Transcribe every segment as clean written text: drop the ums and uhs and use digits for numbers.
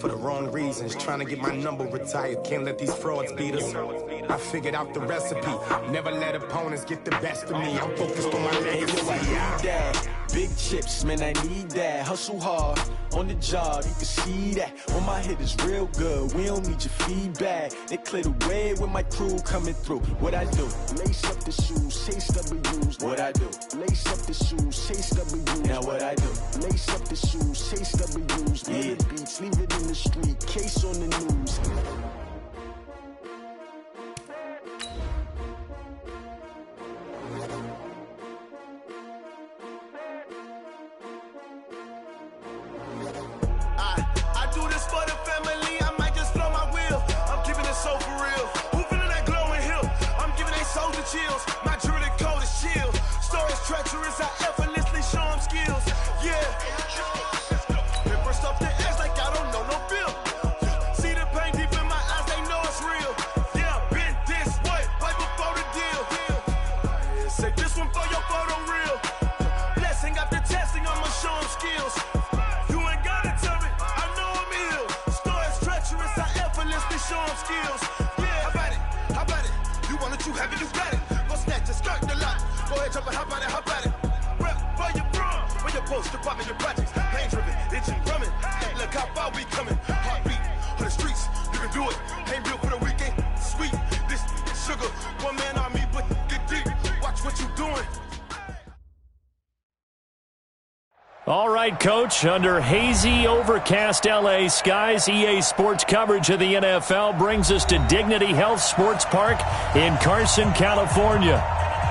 for the wrong reasons. Trying to get my number retired. Can't let these frauds beat us. I figured out the recipe. Never let opponents get the best of me. I'm focused on my legacy. Big chips, man, I need that. Hustle hard on the job, you can see that. On my head is real good. We don't need your feedback. They clear the way with my crew coming through. What I do? Lace up the shoes, chase W's. What I do? Lace up the shoes, chase W's. Now what I do? Lace up the shoes, chase W's. Yeah. Beats, leave it in the street, case on the news. Chills. My jewelry code is chill. Stories treacherous, I effortlessly show them skills. Yeah. Paper stuff the edge like I don't know no bill. See the pain deep in my eyes, they know it's real. Yeah, been this way, right before the deal. Say this one for your photo reel. Blessing after testing, I'ma show them skills. You ain't gotta tell me, I know I'm ill. Stories treacherous, I effortlessly show them skills. Yeah, how about it? How about it? You want it, you have it, you got it. Skirt the lot. Go ahead, jump it, hop on it, hop at it. Rep for your bro, for your poster, popping your projects. Pain driven, itching, drumming. Look how far we coming. Heartbeat on the streets, you can do it. Ain't built for the weekend. Sweet, this sugar. One man army, but get deep. Watch what you doing. All right, Coach, under hazy, overcast LA skies, EA Sports coverage of the NFL brings us to Dignity Health Sports Park in Carson, California.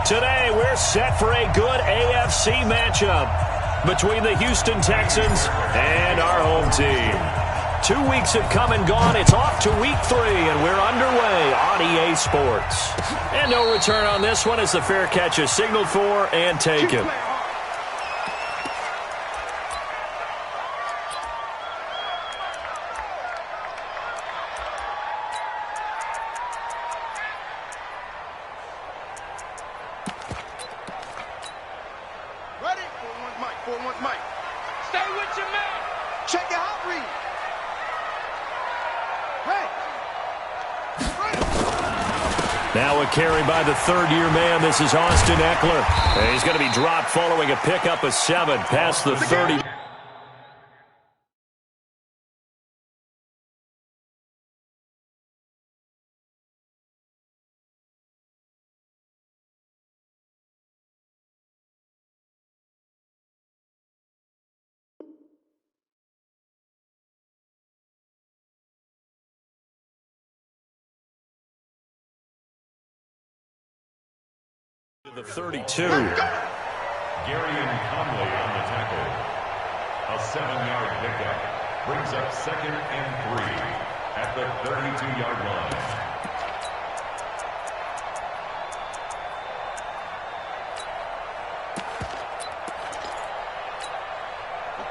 Today, we're set for a good AFC matchup between the Houston Texans and our home team. 2 weeks have come and gone. It's off to week 3, and we're underway on EA Sports. And no return on this one as the fair catch is signaled for and taken. Now a carry by the third-year man. This is Austin Eckler. And he's going to be dropped following a pickup of 7 past the 30. The 32. Gary and Conley on the tackle. A 7-yard pickup brings up 2nd and 3 at the 32-yard line.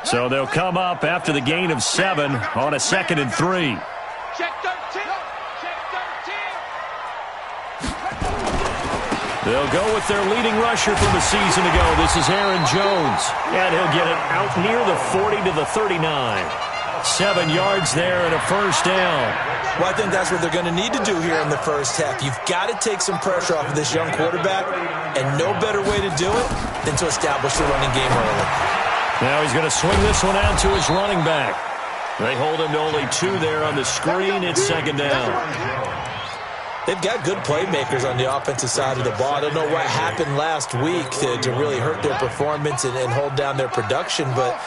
So they'll come up after the gain of 7 on a 2nd and 3. Check 13. They'll go with their leading rusher from the season ago. This is Aaron Jones. And he'll get it out near the 40 to the 39. 7 yards there and a first down. Well, I think that's what they're going to need to do here in the first half. You've got to take some pressure off of this young quarterback, and no better way to do it than to establish the running game early. Now he's going to swing this one out to his running back. They hold him to only 2 there on the screen. It's 2nd down. They've got good playmakers on the offensive side of the ball. I don't know what happened last week to really hurt their performance and hold down their production, but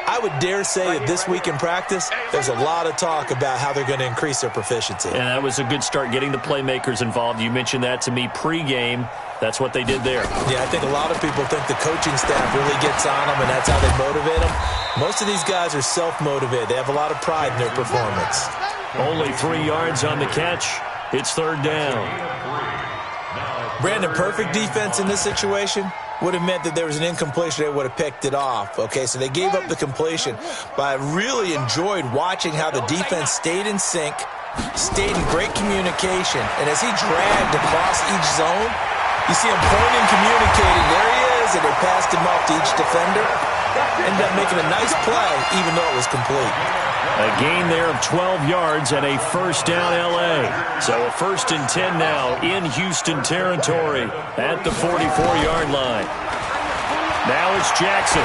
I would dare say that this week in practice, there's a lot of talk about how they're going to increase their proficiency. And that was a good start, getting the playmakers involved. You mentioned that to me pregame. That's what they did there. Yeah, I think a lot of people think the coaching staff really gets on them, and that's how they motivate them. Most of these guys are self-motivated. They have a lot of pride in their performance. Only 3 yards on the catch. It's 3rd down. Brandon, perfect defense in this situation would have meant that there was an incompletion. They would have picked it off. Okay, so they gave up the completion. But I really enjoyed watching how the defense stayed in sync, stayed in great communication. And as he dragged across each zone, you see him pointing, communicating. There he is, and they passed him off to each defender. ended up making a nice play, even though it was complete. A gain there of 12 yards and a first down L.A. So a 1st and 10 now in Houston territory at the 44-yard line. Now it's Jackson.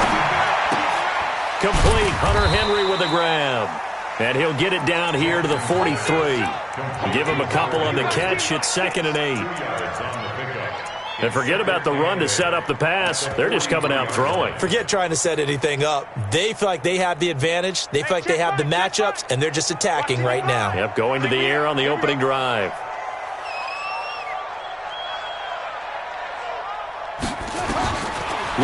Complete. Hunter Henry with a grab. And he'll get it down here to the 43. Give him a couple on the catch. It's 2nd and 8. And forget about the run to set up the pass. They're just coming out throwing. Forget trying to set anything up. They feel like they have the advantage. They feel like they have the matchups, and they're just attacking right now. Yep, going to the air on the opening drive.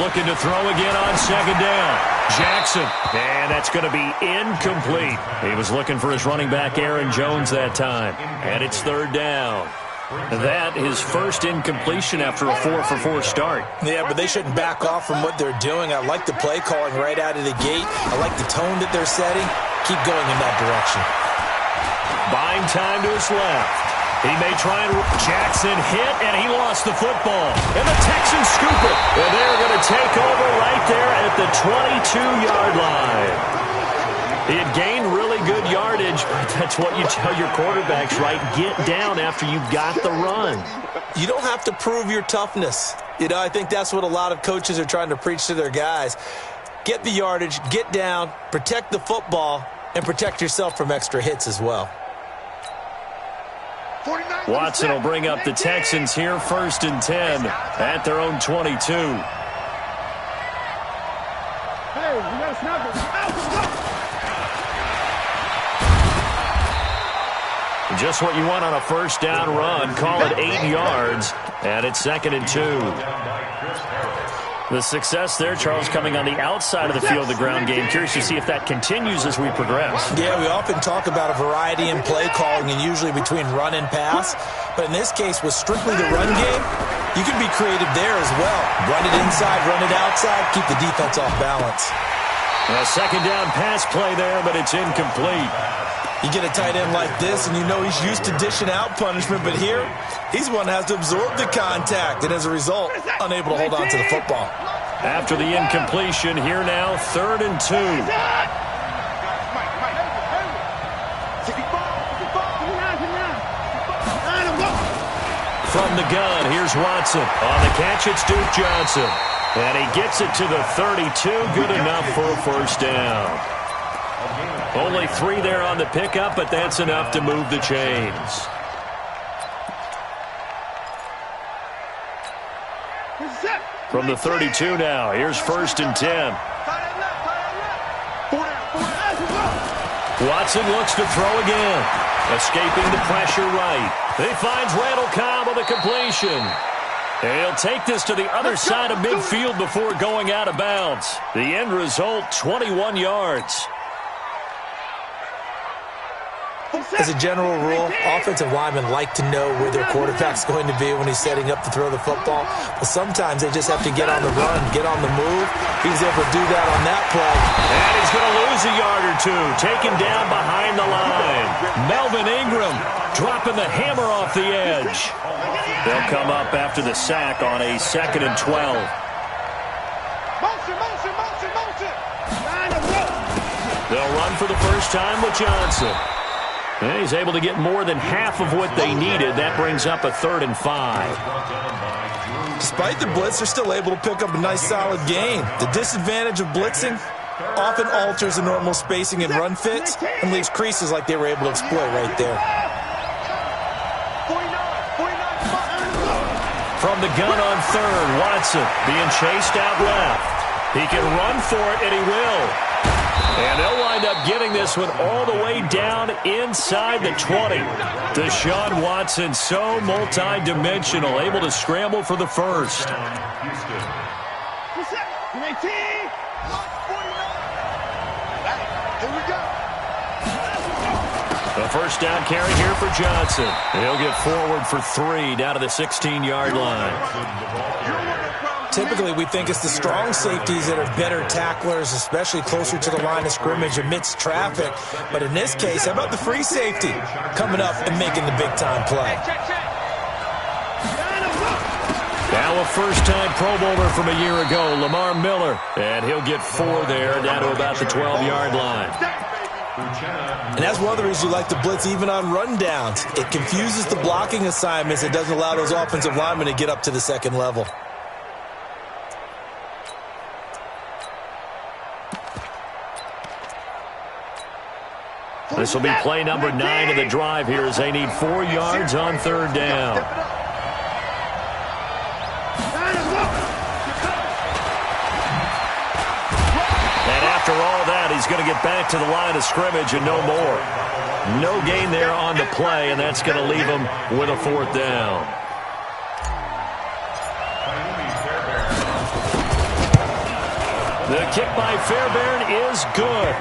Looking to throw again on 2nd down. Jackson, and that's going to be incomplete. He was looking for his running back, Aaron Jones, that time. And it's 3rd down. That is first incompletion after a 4-for-4 start. Yeah, but they shouldn't back off from what they're doing. I like the play calling right out of the gate. I like the tone that they're setting. Keep going in that direction. Buying time to his left. He may try and Jackson hit, and he lost the football. And the Texans scoop it. And they're going to take over right there at the 22-yard line. He had gained really good yardage, but that's what you tell your quarterbacks, right? Get down after you've got the run. You don't have to prove your toughness. You know, I think that's what a lot of coaches are trying to preach to their guys. Get the yardage, get down, protect the football, and protect yourself from extra hits as well. Watson will bring up the Texans here, 1st and 10 at their own 22. Hey, you got to snap it. Just what you want on a 1st down run. Call it 8 yards, and it's 2nd and 2. The success there, Charles, coming on the outside of the field of the ground game. Curious to see if that continues as we progress. Yeah, we often talk about a variety in play calling and usually between run and pass. But in this case, with strictly the run game, you can be creative there as well. Run it inside, run it outside, keep the defense off balance. A 2nd down pass play there, but it's incomplete. You get a tight end like this, and you know he's used to dishing out punishment, but here, he's the one that has to absorb the contact, and as a result, unable to hold on to the football. After the incompletion, here now, 3rd and 2. From the gun, here's Watson. On the catch, it's Duke Johnson. And he gets it to the 32, good enough for a 1st down. Only 3 there on the pickup, but that's enough to move the chains. From the 32 now, here's 1st and 10. Watson looks to throw again. Escaping the pressure right. He finds Randall Cobb with a completion. And he'll take this to the other side of midfield before going out of bounds. The end result, 21 yards. As a general rule, offensive linemen like to know where their quarterback's going to be when he's setting up to throw the football. But sometimes they just have to get on the run, get on the move. He was able to do that on that play. And he's going to lose a yard or two. Taken down behind the line. Melvin Ingram dropping the hammer off the edge. They'll come up after the sack on a 2nd and 12. They'll run for the first time with Johnson. And he's able to get more than half of what they needed. That brings up a 3rd and 5. Despite the blitz, they're still able to pick up a nice solid gain. The disadvantage of blitzing often alters the normal spacing and run fits and leaves creases like they were able to exploit right there. From the gun on 3rd, Watson being chased out left. He can run for it, and he will. And they'll wind up getting this one all the way down inside the 20. Deshaun Watson, so multi-dimensional, able to scramble for the first. A first down carry here for Johnson. He'll get forward for 3 down to the 16-yard line. Typically, we think it's the strong safeties that are better tacklers, especially closer to the line of scrimmage amidst traffic. But in this case, how about the free safety coming up and making the big-time play? Now a first-time Pro Bowler from a year ago, Lamar Miller. And he'll get 4 there, down to about the 12-yard line. And that's one of the reasons you like to blitz even on rundowns. It confuses the blocking assignments. It doesn't allow those offensive linemen to get up to the second level. This will be play number 9 of the drive here as they need 4 yards on third down. And after all that, he's going to get back to the line of scrimmage and no more. No gain there on the play, and that's going to leave him with a 4th down. The kick by Fairbairn is good.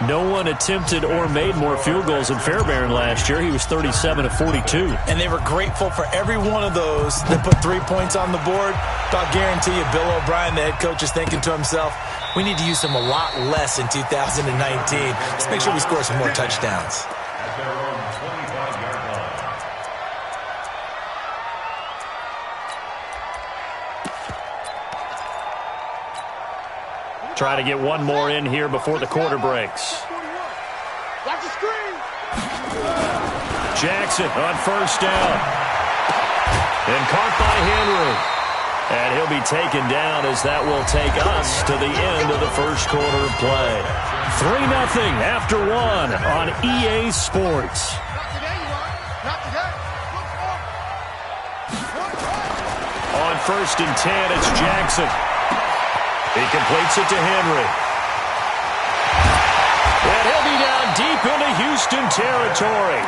No one attempted or made more field goals than Fairbairn last year. He was 37 of 42. And they were grateful for every one of those that put 3 points on the board. I'll guarantee you Bill O'Brien, the head coach, is thinking to himself, we need to use him a lot less in 2019. Let's make sure we score some more touchdowns. Try to get one more in here before the quarter breaks. Watch the screen. Jackson on first down. And caught by Henry. And he'll be taken down as that will take us to the end of the first quarter of play. 3-0 after 1 on EA Sports. On first and 10, it's Jackson. He completes it to Henry. And he'll be down deep into Houston territory.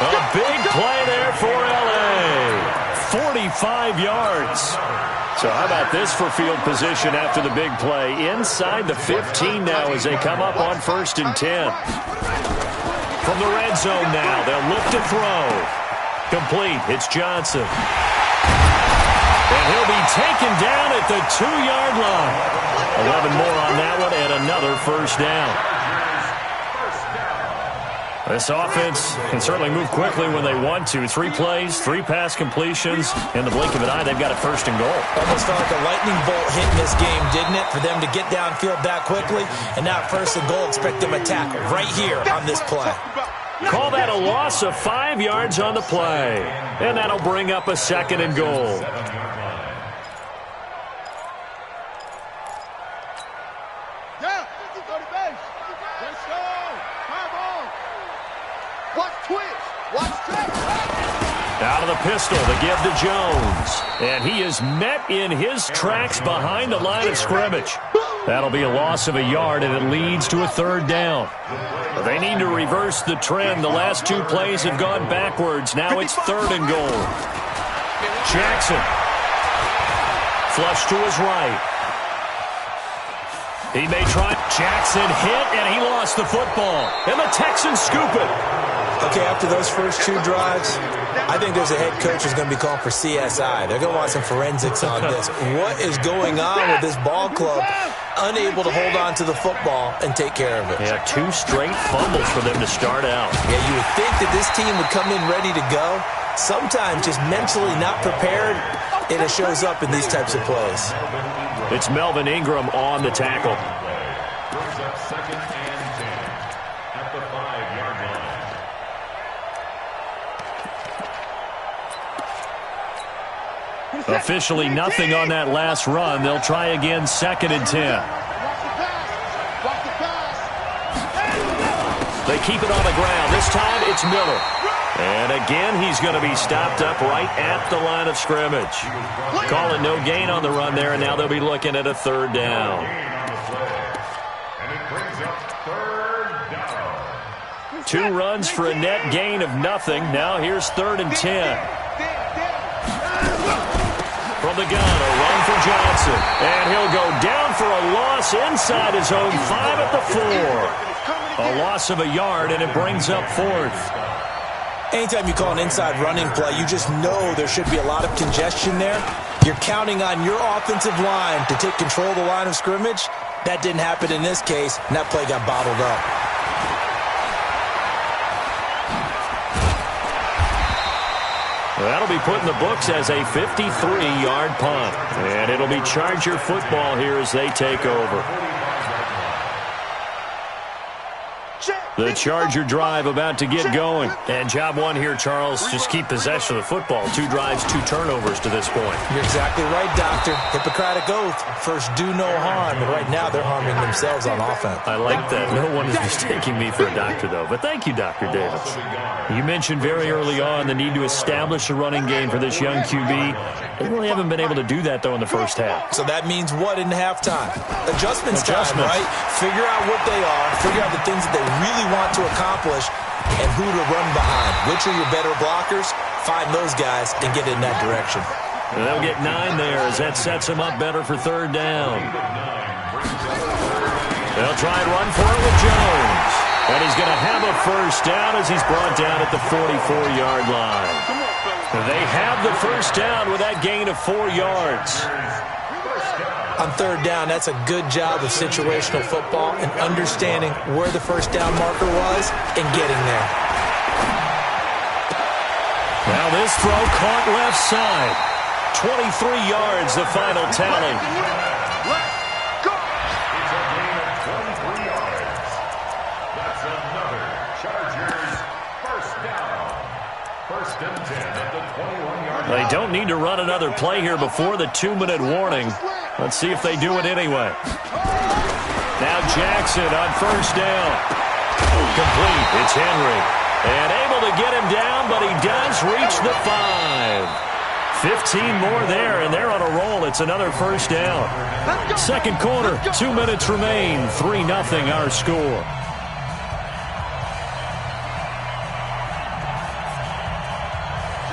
A big play there for L.A. 45 yards. So how about this for field position after the big play? Inside the 15 now as they come up on first and 10. From the red zone now, they'll look to throw. Complete. It's Johnson. And he'll be taken down at the 2-yard line. 11 more on that one and another first down. This offense can certainly move quickly when they want to. 3 plays, 3 pass completions. In the blink of an eye, they've got a first and goal. Almost felt like a lightning bolt hit in this game, didn't it? For them to get downfield that quickly. And now first and goal, expect them to tackle right here on this play. Call that a loss of 5 yards on the play. And that'll bring up a second and goal. Out of the pistol, the give to Jones. And he is met in his tracks behind the line of scrimmage. That'll be a loss of a yard, and it leads to a third down. They need to reverse the trend. The last 2 plays have gone backwards. Now it's third and goal. Jackson. Flush to his right. He may try. Jackson hit, and he lost the football. And the Texans scoop it. Okay, after those first 2 drives, I think there's a head coach who's going to be calling for CSI. They're going to want some forensics on this. What is going on with this ball club? Unable to hold on to the football and take care of it. Yeah, 2 straight fumbles for them to start out. Yeah, you would think that this team would come in ready to go. Sometimes just mentally not prepared, and it shows up in these types of plays. It's Melvin Ingram on the tackle. Brings up second and 10 at the 5-yard line. Officially nothing on that last run. They'll try again second and 10. They keep it on the ground. This time it's Miller. And again, he's going to be stopped up right at the line of scrimmage. Calling no gain on the run there, and now they'll be looking at a third down. And it brings up third down. 2 runs for a net gain of nothing. Now here's third and 10. From the gun, a run for Johnson. And he'll go down for a loss inside his own 5 at the 4. A loss of a yard, and it brings up 4th. Anytime you call an inside running play, you just know there should be a lot of congestion there. You're counting on your offensive line to take control of the line of scrimmage. That didn't happen in this case, and that play got bottled up. That'll be put in the books as a 53-yard punt. And it'll be Charger football here as they take over. The Charger drive about to get going. And job one here, Charles, just keep possession of the football. 2 drives, 2 turnovers to this point. You're exactly right, Doctor. Hippocratic oath. First, do no harm. And right now, they're harming themselves on offense. I like that. No one is mistaking me for a doctor, though. But thank you, Dr. Davis. You mentioned very early on the need to establish a running game for this young QB. They really haven't been able to do that, though, in the first half. So that means what in halftime? Adjustments time, right? Figure out what they are. Figure out the things that they really want to accomplish and who to run behind. Which are your better blockers? Find those guys and get in that direction. And they'll get 9 there as that sets them up better for 3rd down. They'll try and run for it with Jones. And he's going to have a first down as he's brought down at the 44-yard line. They have the first down with that gain of 4 yards. On 3rd down, that's a good job of situational football and understanding where the first down marker was and getting there. Now this throw caught left side. 23 yards, the final tally. It's a gain of 23 yards. That's another Chargers first down. 1st and 10 at the 21-yard line. They don't need to run another play here before the 2-minute warning. Let's see if they do it anyway. Now Jackson on first down. Complete. It's Henry. And able to get him down, but he does reach the 5. 15 more there, and they're on a roll. It's another first down. 2nd quarter, 2 minutes remain. 3-0 our score.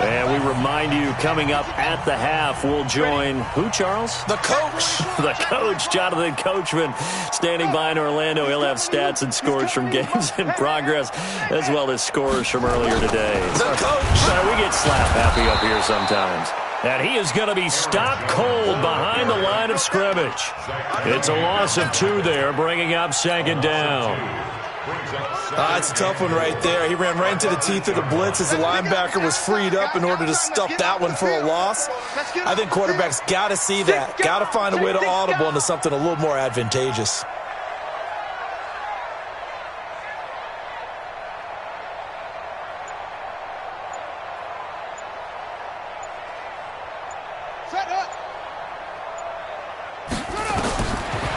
And we remind you, coming up at the half, we'll join who, Charles? The coach. The coach, Jonathan Coachman, standing by in Orlando. He'll have stats and scores from games in progress, as well as scores from earlier today. The coach. We get slap happy up here sometimes. And he is going to be stopped cold behind the line of scrimmage. It's a loss of 2 there, bringing up 2nd down. It's a tough one right there. He ran right into the teeth of the blitz as the linebacker was freed up in order to stuff that one for a loss. I think quarterbacks got to see that. Got to find a way to audible into something a little more advantageous.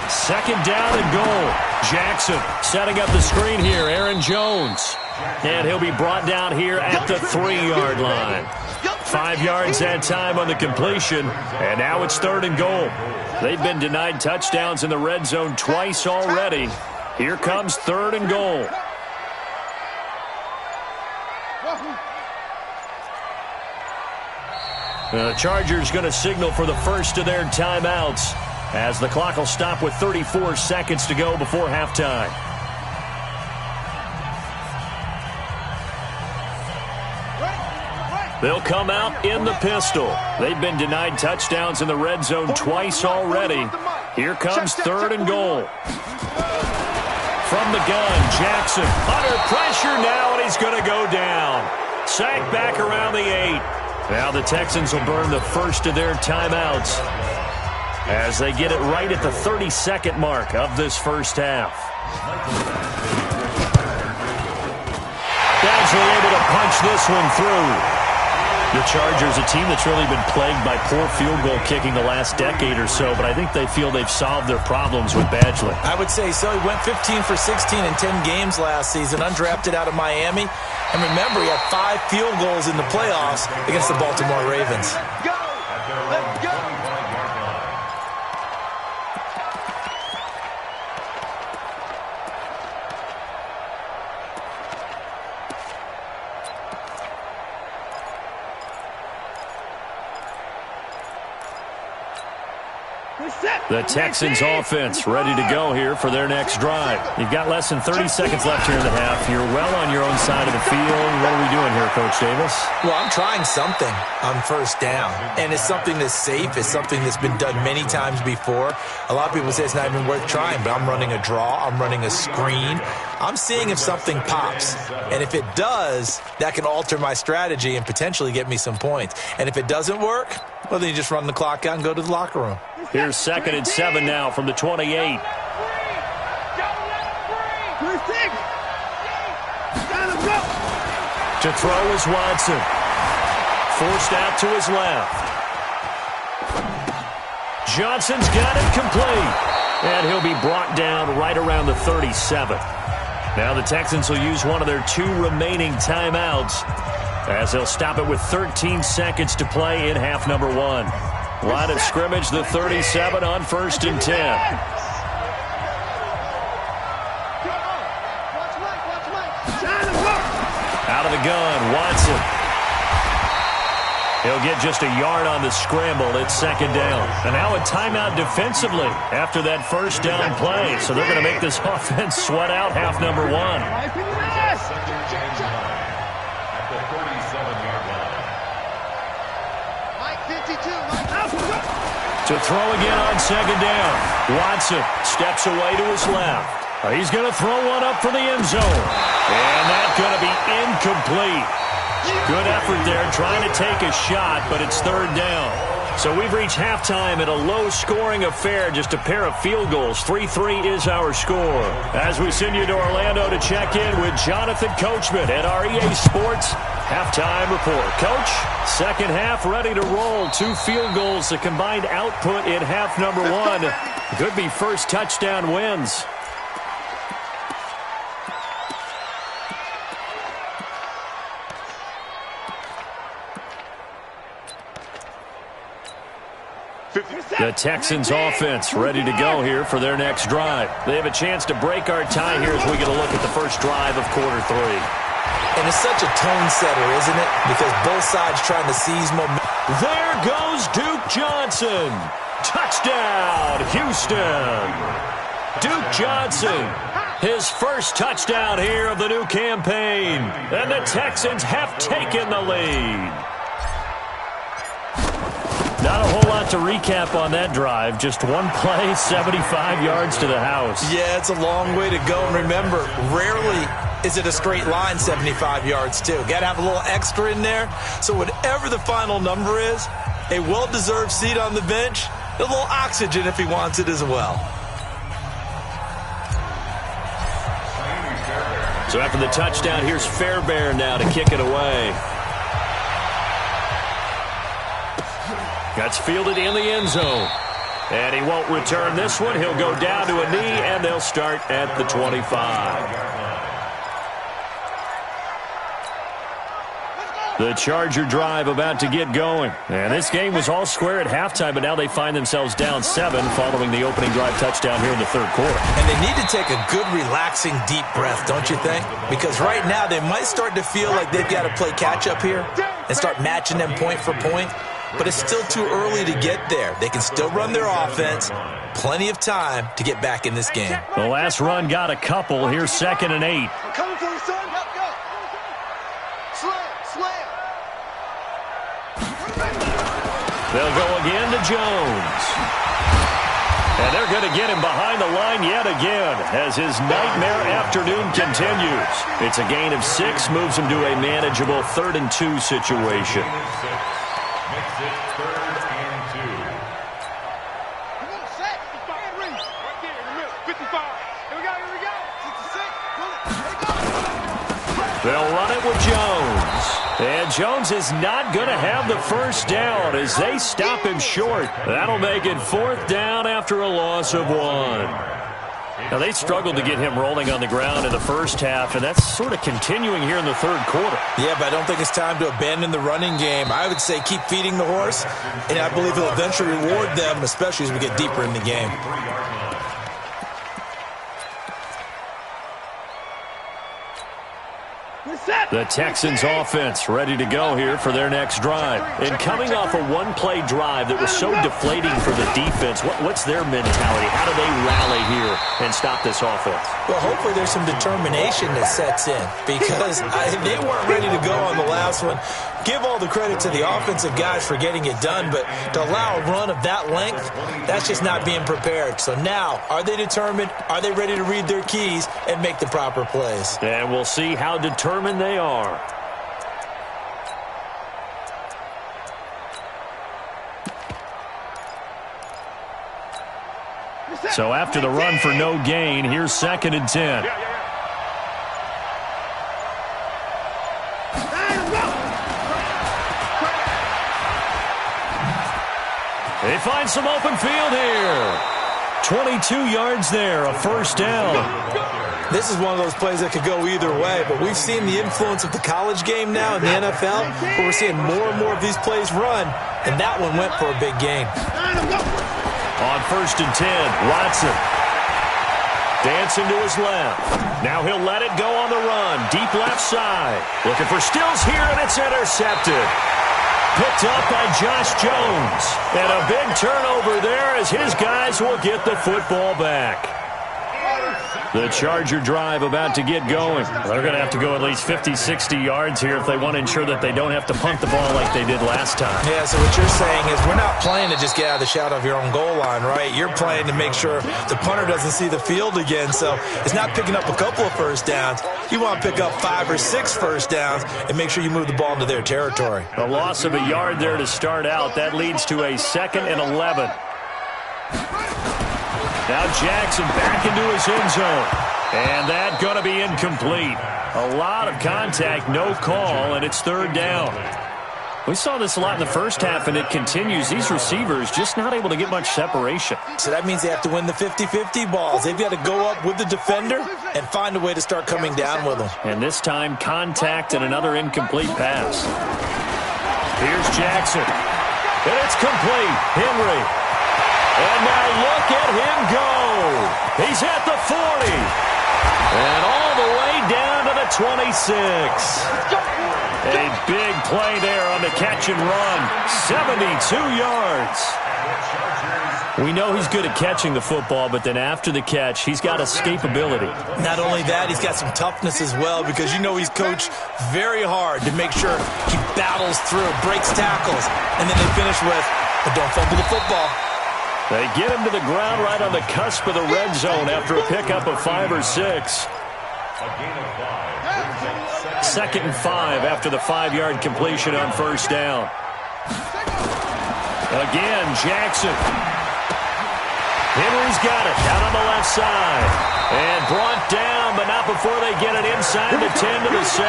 Second down and goal. Jackson setting up the screen here. Aaron Jones. And he'll be brought down here at the 3-yard line. 5 yards that time on the completion. And now it's 3rd and goal. They've been denied touchdowns in the red zone twice already. Here comes 3rd and goal. The Chargers going to signal for the first of their timeouts, as the clock will stop with 34 seconds to go before halftime. They'll come out in the pistol. They've been denied touchdowns in the red zone twice already. Here comes 3rd and goal. From the gun, Jackson under pressure now, and he's going to go down. Sacked back around the 8. Now the Texans will burn the first of their timeouts as they get it right at the 32nd mark of this first half. Downs were able to punch this one through. The Chargers, a team that's really been plagued by poor field goal kicking the last decade or so, but I think they feel they've solved their problems with Badgley. I would say so. He went 15 for 16 in 10 games last season, undrafted out of Miami. And remember, he had 5 field goals in the playoffs against the Baltimore Ravens. Go! Let's go! The Texans offense ready to go here for their next drive. You've got less than 30 seconds left here in the half. You're well on your own side of the field. What are we doing here, Coach Davis? Well, I'm trying something on first down, and it's something that's safe. It's something that's been done many times before. A lot of people say it's not even worth trying, but I'm running a draw. I'm running a screen. I'm seeing if something pops, and if it does, that can alter my strategy and potentially get me some points. And if it doesn't work, well, then you just run the clock out and go to the locker room. Here's 2nd and 7 now from the 28. To throw is Watson. Forced out to his left. Johnson's got it complete. And he'll be brought down right around the 37. Now the Texans will use one of their 2 remaining timeouts as they'll stop it with 13 seconds to play in half number 1. Line of scrimmage, the 37 on 1st and 10. Out of the gun, Watson. He'll get just a yard on the scramble. It's 2nd down. And now a timeout defensively after that first down play. So they're going to make this offense sweat out half number 1. To throw again on 2nd down. Watson steps away to his left. He's going to throw one up for the end zone. And that's going to be incomplete. Good effort there trying to take a shot, but it's 3rd down. So we've reached halftime at a low-scoring affair, just a pair of field goals. 3-3 is our score. As we send you to Orlando to check in with Jonathan Coachman at our EA Sports Halftime Report. Coach, 2nd half ready to roll. 2 field goals, the combined output in half number 1. Could be first touchdown wins. The Texans offense ready to go here for their next drive. They have a chance to break our tie here as we get a look at the first drive of quarter 3. And it's such a tone setter, isn't it? Because both sides trying to seize momentum. There goes Duke Johnson. Touchdown, Houston. Duke Johnson, his first touchdown here of the new campaign. And the Texans have taken the lead. Not a whole lot to recap on that drive. Just one play, 75 yards to the house. Yeah, it's a long way to go. And remember, rarely is it a straight line 75 yards, too. Got to have a little extra in there. So whatever the final number is, a well-deserved seat on the bench, a little oxygen if he wants it as well. So after the touchdown, here's Fairbairn now to kick it away. That's fielded in the end zone. And he won't return this one. He'll go down to a knee, and they'll start at the 25. The Charger drive about to get going. And this game was all square at halftime, but now they find themselves down 7 following the opening drive touchdown here in the 3rd quarter. And they need to take a good, relaxing, deep breath, don't you think? Because right now they might start to feel like they've got to play catch-up here and start matching them point for point. But it's still too early to get there. They can still run their offense. Plenty of time to get back in this game. The last run got a couple. Here's 2nd and 8. I'm coming for you, son. Go. Slam. They'll go again to Jones. And they're going to get him behind the line yet again as his nightmare afternoon continues. It's a gain of 6, moves him to a manageable 3rd and 2 situation. Makes it 3rd and 2. Come on, set. Right there in the middle. 55. Here we go. 66. Pull it. They'll run it with Jones. And Jones is not going to have the first down as they stop him short. That'll make it 4th down after a loss of 1. Now, they struggled to get him rolling on the ground in the first half, and that's sort of continuing here in the 3rd quarter. Yeah, but I don't think it's time to abandon the running game. I would say keep feeding the horse, and I believe he'll eventually reward them, especially as we get deeper in the game. The Texans offense ready to go here for their next drive. And coming off a one-play drive that was so deflating for the defense, what's their mentality? How do they rally here and stop this offense? Well, hopefully there's some determination that sets in because they weren't ready to go on the last one. Give all the credit to the offensive guys for getting it done, but to allow a run of that length, that's just not being prepared. So now, are they determined? Are they ready to read their keys and make the proper plays? And we'll see how determined they are. So after the run for no gain, here's 2nd and 10. They find some open field here. 22 yards there, a first down. This is one of those plays that could go either way, but we've seen the influence of the college game now in the NFL, where we're seeing more and more of these plays run, and that one went for a big gain. On 1st and 10, Watson. Dancing to his left. Now he'll let it go on the run. Deep left side. Looking for Stills here, and it's intercepted. Picked up by Josh Jones. And a big turnover there as his guys will get the football back. The Charger drive about to get going. They're going to have to go at least 50, 60 yards here if they want to ensure that they don't have to punt the ball like they did last time. Yeah, so what you're saying is we're not playing to just get out of the shadow of your own goal line, right? You're playing to make sure the punter doesn't see the field again. So it's not picking up a couple of first downs. You want to pick up 5 or 6 first downs and make sure you move the ball into their territory. A loss of a yard there to start out. That leads to a 2nd and 11. Now Jackson back into his end zone. And that going to be incomplete. A lot of contact, no call, and it's 3rd down. We saw this a lot in the first half, and it continues. These receivers just not able to get much separation. So that means they have to win the 50-50 balls. They've got to go up with the defender and find a way to start coming down with them. And this time, contact and another incomplete pass. Here's Jackson. And it's complete. Henry. And now look at him go. He's at the 40. And all the way down to the 26. A big play there on the catch and run. 72 yards. We know he's good at catching the football, but then after the catch, he's got escapability. Not only that, he's got some toughness as well because you know he's coached very hard to make sure he battles through, breaks tackles, and then they finish with, but don't fumble the football. They get him to the ground right on the cusp of the red zone after a pickup of 5 or 6. 2nd and 5 after the 5-yard completion on 1st down. Again, Jackson. Henry's got it out on the left side. And brought down, but not before they get it inside the 10 to the 7.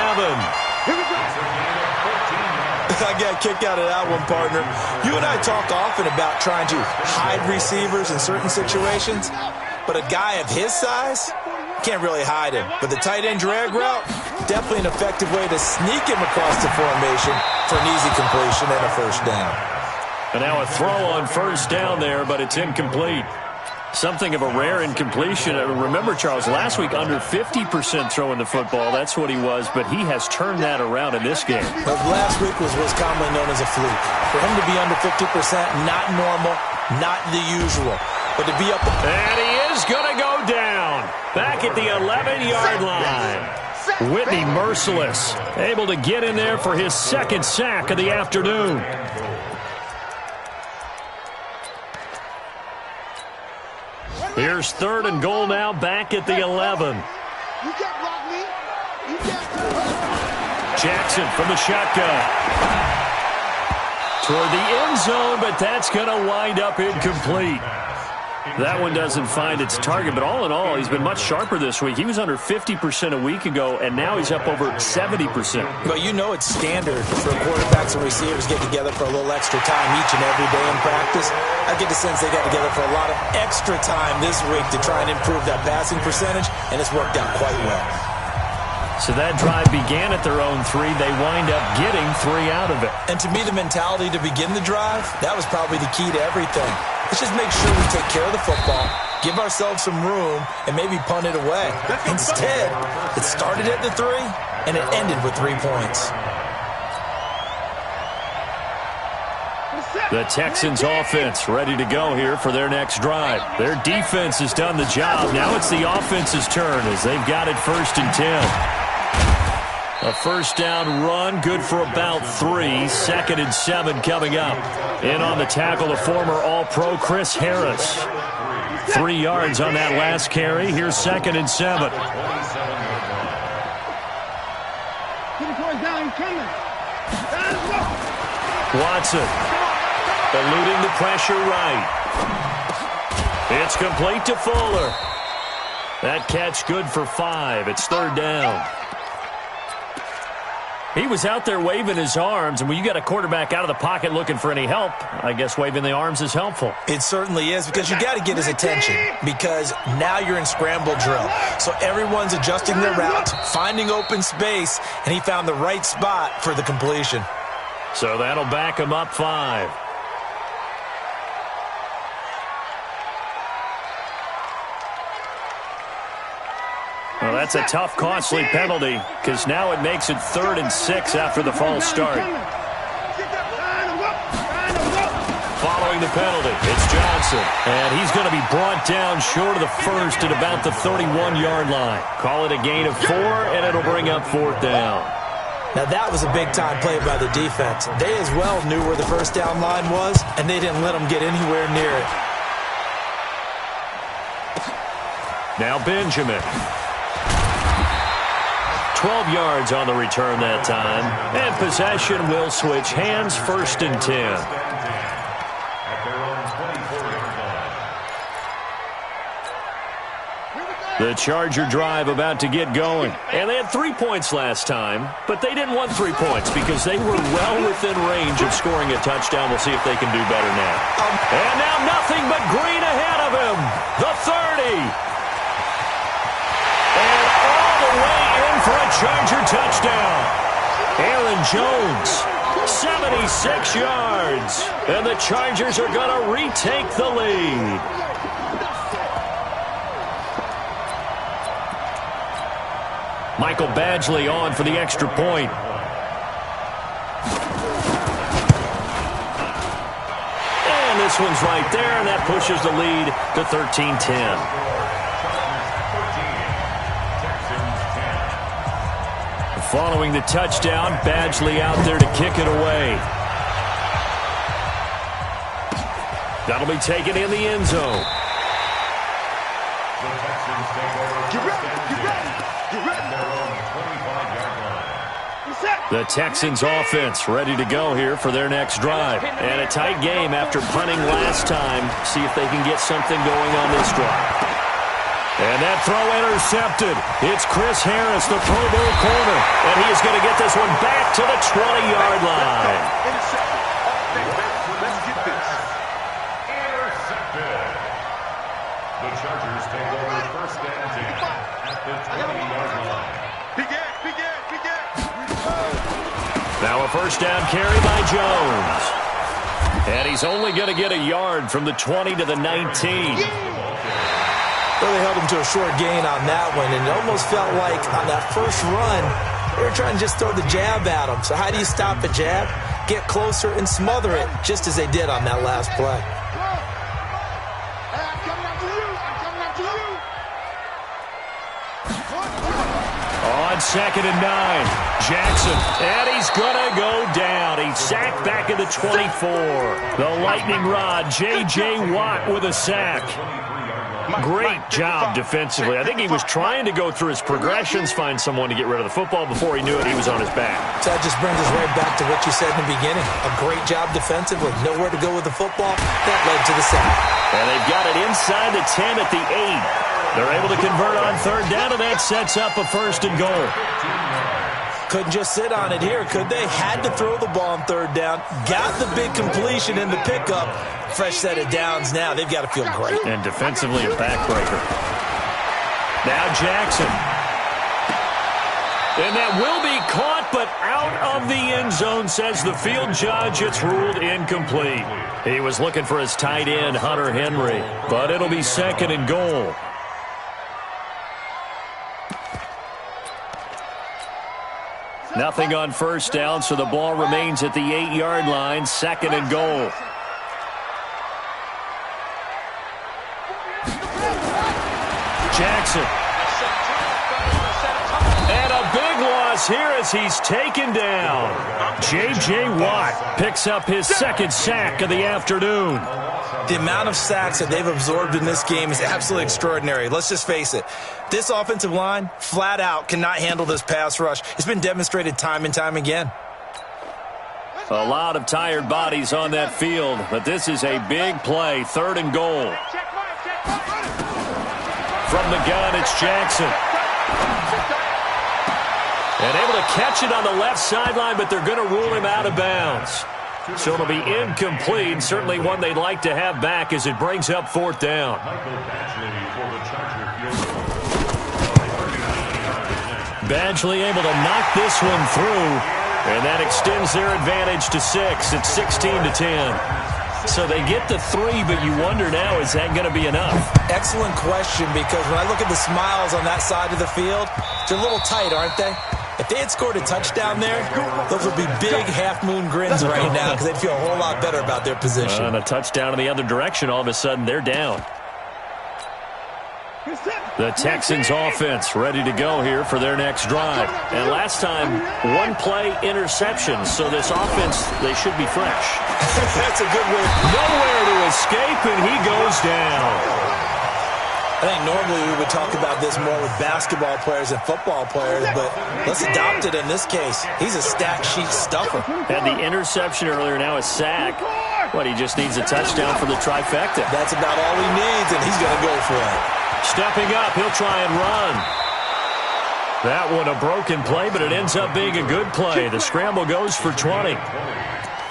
I got a kick out of that one, partner. You and I talk often about trying to hide receivers in certain situations, but a guy of his size can't really hide him. But the tight end drag route, definitely an effective way to sneak him across the formation for an easy completion and a first down. And now a throw on 1st down there, but it's incomplete. Something of a rare incompletion. Remember, Charles, last week under 50% throwing the football. That's what he was, but he has turned that around in this game. But last week was what's commonly known as a fluke. For him to be under 50%, not normal, not the usual. But to be up... And he is going to go down. Back at the 11-yard line. Whitney merciless. Able to get in there for his 2nd sack of the afternoon. Here's 3rd and goal now, back at the 11. Jackson from the shotgun. Toward the end zone, but that's going to wind up incomplete. That one doesn't find its target, but all in all, he's been much sharper this week. He was under 50% a week ago, and now he's up over 70%. But you know it's standard for quarterbacks and receivers get together for a little extra time each and every day in practice. I get the sense they got together for a lot of extra time this week to try and improve that passing percentage, and it's worked out quite well. So that drive began at their own 3. They wind up getting 3 out of it. And to me, the mentality to begin the drive, that was probably the key to everything. Let's just make sure we take care of the football, give ourselves some room, and maybe punt it away. Instead, it started at the 3, and it ended with 3 points. The Texans offense ready to go here for their next drive. Their defense has done the job. Now it's the offense's turn as they've got it 1st and 10. A first down run, good for about 3. 2nd and 7 coming up. In on the tackle, the former All-Pro Chris Harris. 3 yards on that last carry. Here's 2nd and 7. Watson eluding the pressure right. It's complete to Fuller. That catch good for 5. It's 3rd down. He was out there waving his arms, and when you got a quarterback out of the pocket looking for any help, I guess waving the arms is helpful. It certainly is, because you got to get his attention, because now you're in scramble drill. So everyone's adjusting their route, finding open space, and he found the right spot for the completion. So that'll back him up 5. Well, that's a tough, costly penalty, because now it makes it 3rd and 6 after the false start. Following the penalty, it's Johnson. And he's going to be brought down short of the 1st at about the 31-yard line. Call it a gain of 4, and it'll bring up 4th down. Now, that was a big-time play by the defense. They as well knew where the first down line was, and they didn't let them get anywhere near it. Now Benjamin. 12 yards on the return that time. And possession will switch hands, 1st and 10. The Charger drive about to get going. And they had 3 points last time, but they didn't want 3 points because they were well within range of scoring a touchdown. We'll see if they can do better now. And now nothing but green ahead of him. The 30. And all the way in for a Charger touchdown. Aaron Jones, 76 yards. And the Chargers are going to retake the lead. Michael Badgley on for the extra point. And this one's right there, and that pushes the lead to 13-10. Following the touchdown, Badgley out there to kick it away. That'll be taken in the end zone. The Texans offense ready to go here for their next drive. And a tight game after punting last time. See if they can get something going on this drive. And that throw intercepted. It's Chris Harris, the Pro Bowl corner. And he is going to get this one back to the 20-yard line. Let's get this. Intercepted. The Chargers take over 1st and 10 at the 20-yard line. Now a first down carry by Jones. And he's only going to get a yard from the 20 to the 19. Really held him to a short gain on that one, and it almost felt like on that first run, they were trying to just throw the jab at him. So how do you stop a jab? Get closer and smother it, just as they did on that last play. On 2nd and 9, Jackson, and he's going to go down. He's sacked back at the 24. The lightning rod, J.J. Watt with a sack. Great job defensively. I think he was trying to go through his progressions, find someone to get rid of the football. Before he knew it, he was on his back. So that just brings us right back to what you said in the beginning. A great job defensively. Nowhere to go with the football. That led to the sack. And they've got it inside the 10 at the 8. They're able to convert on 3rd down, and that sets up a 1st and goal. Couldn't just sit on it here, could they? Had to throw the ball on 3rd down. Got the big completion in the pickup. Fresh set of downs now. They've got to feel great. And defensively a backbreaker. Now Jackson. And that will be caught, but out of the end zone, says the field judge. It's ruled incomplete. He was looking for his tight end, Hunter Henry, but it'll be 2nd and goal. Nothing on first down, so the ball remains at the 8-yard line, 2nd and goal. Jackson. And a big loss here as he's taken down. J.J. Watt picks up his 2nd sack of the afternoon. The amount of sacks that they've absorbed in this game is absolutely extraordinary. Let's just face it. This offensive line, flat out, cannot handle this pass rush. It's been demonstrated time and time again. A lot of tired bodies on that field, but this is a big play, 3rd and goal. From the gun, it's Jackson. And able to catch it on the left sideline, but they're going to rule him out of bounds. So it'll be incomplete, certainly one they'd like to have back as it brings up 4th down. Badgley able to knock this one through, and that extends their advantage to 6. It's 16-10. So they get the 3, but you wonder now, is that going to be enough? Excellent question, because when I look at the smiles on that side of the field, they're a little tight, aren't they? If they had scored a touchdown there, those would be big half-moon grins right now because they'd feel a whole lot better about their position. And a touchdown in the other direction, all of a sudden they're down. The Texans offense ready to go here for their next drive. And last time, 1-play interception, so this offense, they should be fresh. That's a good way. Nowhere to escape, and he goes down. I think normally we would talk about this more with basketball players and football players, but let's adopt it in this case. He's a stack sheet stuffer. Had the interception earlier, now a sack. What, he just needs a touchdown for the trifecta. That's about all he needs, and he's going to go for it. Stepping up, he'll try and run. That one a broken play, but it ends up being a good play. The scramble goes for 20.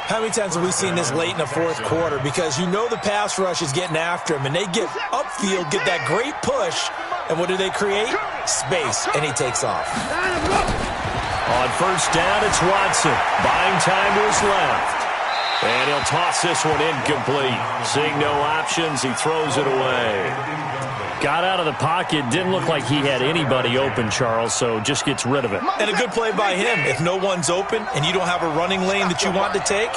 How many times have we seen this late in the 4th quarter? Because you know the pass rush is getting after him, and they get upfield, get that great push, and what do they create? Space, and he takes off. On first down, it's Watson. Buying time was left. And he'll toss this one incomplete. Seeing no options, he throws it away. Got out of the pocket, didn't look like he had anybody open, Charles, so just gets rid of it. And a good play by him. If no one's open and you don't have a running lane that you want to take,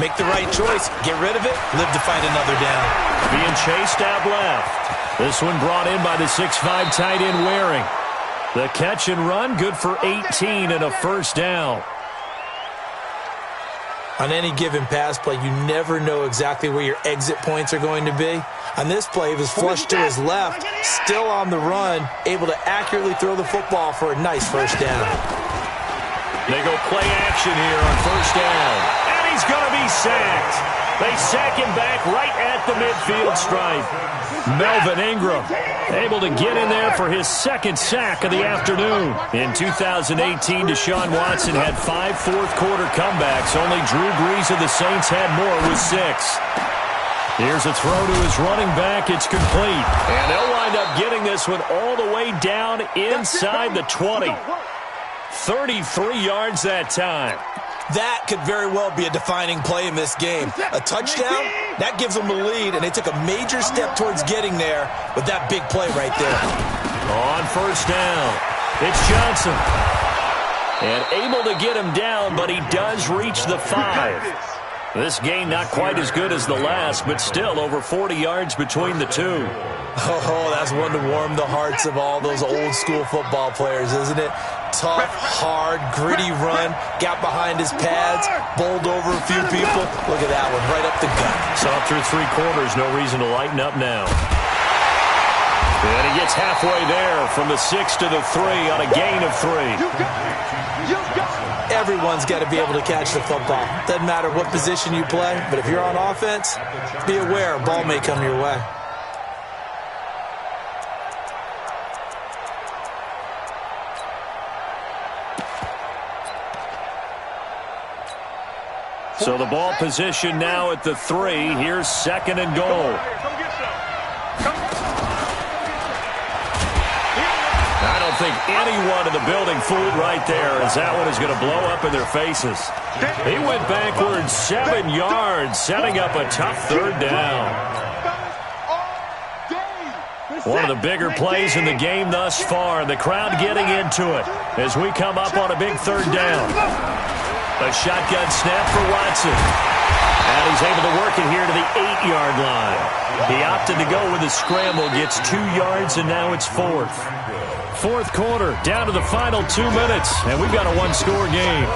make the right choice. Get rid of it, live to find another down. Being chased out left. This one brought in by the 6'5" tight end Waring. The catch and run, good for 18 and a first down. On any given pass play, you never know exactly where your exit points are going to be. On this play, he was flushed to his left, still on the run, able to accurately throw the football for a nice first down. They go play action here on first down. And he's going to be sacked. They sack him back right at the midfield stripe. Melvin Ingram able to get in there for his 2nd sack of the afternoon. In 2018, Deshaun Watson had 5 fourth-quarter comebacks. Only Drew Brees of the Saints had more with 6. Here's a throw to his running back. It's complete. And they'll wind up getting this one all the way down inside the 20. 33 yards that time. That could very well be a defining play in this game. A touchdown, that gives them the lead, and they took a major step towards getting there with that big play right there. On first down, it's Johnson. And able to get him down, but he does reach the 5. This gain not quite as good as the last, but still over 40 yards between the two. Oh, that's one to warm the hearts of all those old-school football players, isn't it? Tough, hard, gritty run, got behind his pads, bowled over a few people. Look at that one, right up the gut. Saw through 3 quarters, no reason to lighten up now. And he gets halfway there from the 6 to the 3 on a gain of 3. Everyone's got to be able to catch the football. Doesn't matter what position you play, but if you're on offense, be aware a ball may come your way. So the ball position now at the 3. Here's 2nd and goal. I don't think anyone in the building fooled right there, as that one is going to blow up in their faces. He went backwards 7 yards, setting up a tough third down. One of the bigger plays in the game thus far. The crowd getting into it as we come up on a big third down. A shotgun snap for Watson. And he's able to work it here to the 8-yard line. He opted to go with a scramble, gets 2 yards, and now it's fourth. Fourth quarter, down to the final 2 minutes, and we've got a one-score game.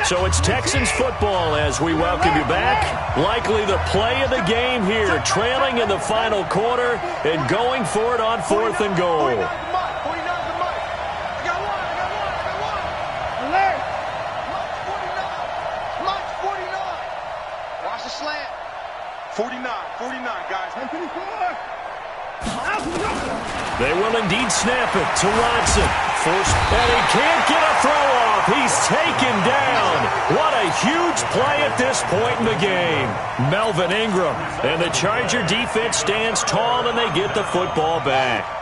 So it's Texans football as we welcome you back. Likely the play of the game here, trailing in the final quarter and going for it on 4th and goal. Watch the slant. 49, guys. 154. They will indeed snap it to Watson. And he can't get a throw off. He's taken down. What a huge play at this point in the game. Melvin Ingram. And the Charger defense stands tall and they get the football back.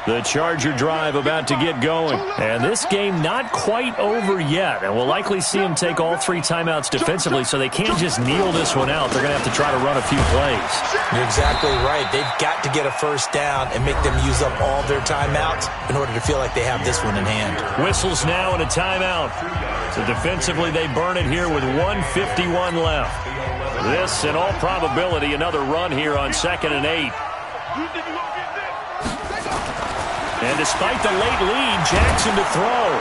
The Charger drive about to get going. And this game not quite over yet. And we'll likely see them take all 3 timeouts defensively, so they can't just kneel this one out. They're going to have to try to run a few plays. You're exactly right. They've got to get a first down and make them use up all their timeouts in order to feel like they have this one in hand. Whistles now and a timeout. So defensively, they burn it here with 1:51 left. This, in all probability, another run here on 2nd and 8. And despite the late lead, Jackson to throw.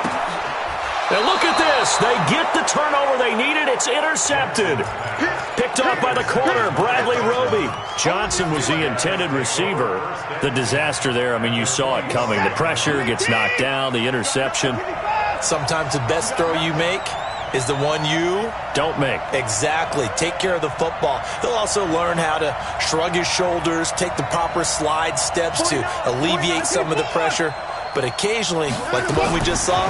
And look at this. They get the turnover they needed. It's intercepted. Picked off by the corner, Bradley Roby. Johnson was the intended receiver. The disaster there, I mean, you saw it coming. The pressure gets knocked down, the interception. Sometimes the best throw you make is the one you don't make. Exactly. Take care of the football. He'll also learn how to shrug his shoulders, take the proper slide steps to alleviate some of the pressure. But occasionally, like the one we just saw,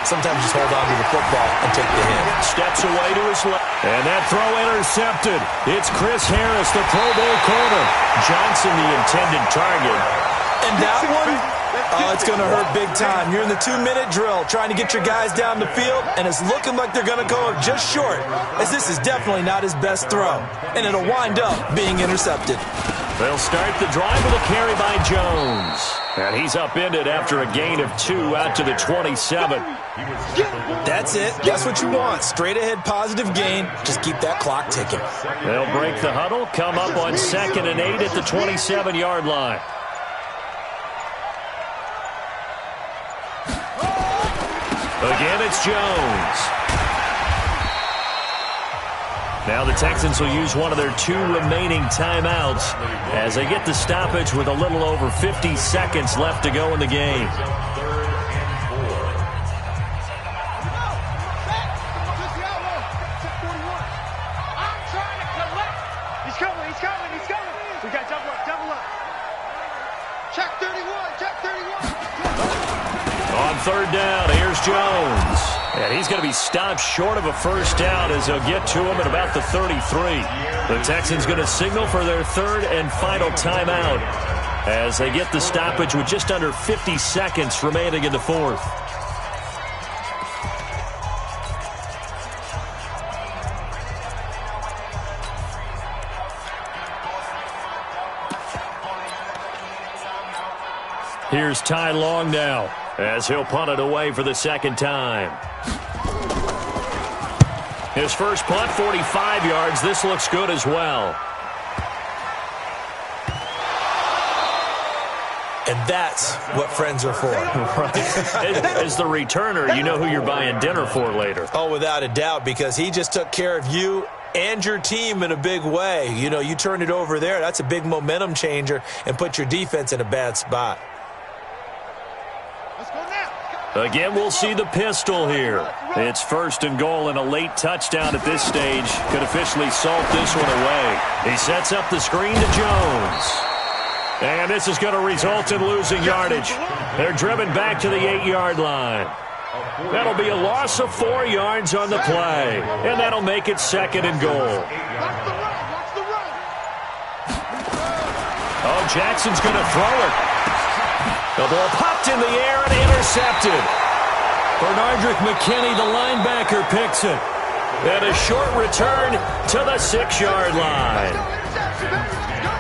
sometimes just hold on to the football and take the hit. Steps away to his left. And that throw intercepted. It's Chris Harris, the Pro Bowl corner. Johnson, the intended target. And that one, it's going to hurt big time. You're in the 2-minute drill trying to get your guys down the field, and it's looking like they're going to go just short, as this is definitely not his best throw. And it'll wind up being intercepted. They'll start the drive with a carry by Jones. And he's upended after a gain of 2 out to the 27. That's it. That's what you want. Straight ahead positive gain. Just keep that clock ticking. They'll break the huddle, come up on 2nd and 8 at the 27-yard line. Again, it's Jones. Now the Texans will use one of their 2 remaining timeouts as they get the stoppage with a little over 50 seconds left to go in the game. He's coming. We got double up. Check 31. On 3rd down, here's Jones. And he's going to be stopped short of a first down as they'll get to him at about the 33. The Texans going to signal for their 3rd and final timeout as they get the stoppage with just under 50 seconds remaining in the 4th. Here's Ty Long now as he'll punt it away for the 2nd time. His first punt, 45 yards. This looks good as well. And that's what friends are for. Right. As the returner, you know who you're buying dinner for later. Oh, without a doubt, because he just took care of you and your team in a big way. You know, you turn it over there, that's a big momentum changer and put your defense in a bad spot. Again, we'll see the pistol here. It's 1st and goal and a late touchdown at this stage. Could officially salt this one away. He sets up the screen to Jones. And this is going to result in losing yardage. They're driven back to the 8-yard line. That'll be a loss of 4 yards on the play, and that'll make it 2nd and goal. Watch the run. Watch the run. Oh, Jackson's going to throw it. The ball popped in the air and intercepted. Bernardrick McKinney, the linebacker, picks it. And a short return to the 6-yard line.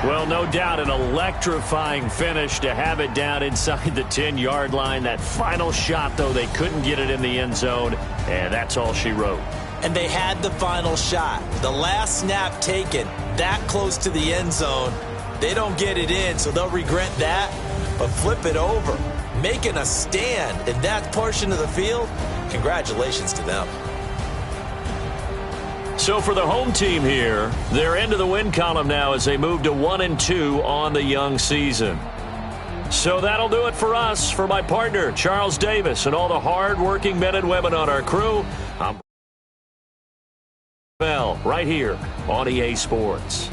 Well, no doubt an electrifying finish to have it down inside the 10-yard line. That final shot, though, they couldn't get it in the end zone, and that's all she wrote. And they had the final shot. The last snap taken that close to the end zone. They don't get it in, so they'll regret that. But flip it over, making a stand in that portion of the field, congratulations to them. So for the home team here, they're into the win column now as they move to 1-2 on the young season. So that'll do it for us. For my partner, Charles Davis, and all the hard-working men and women on our crew, I'm right here on EA Sports.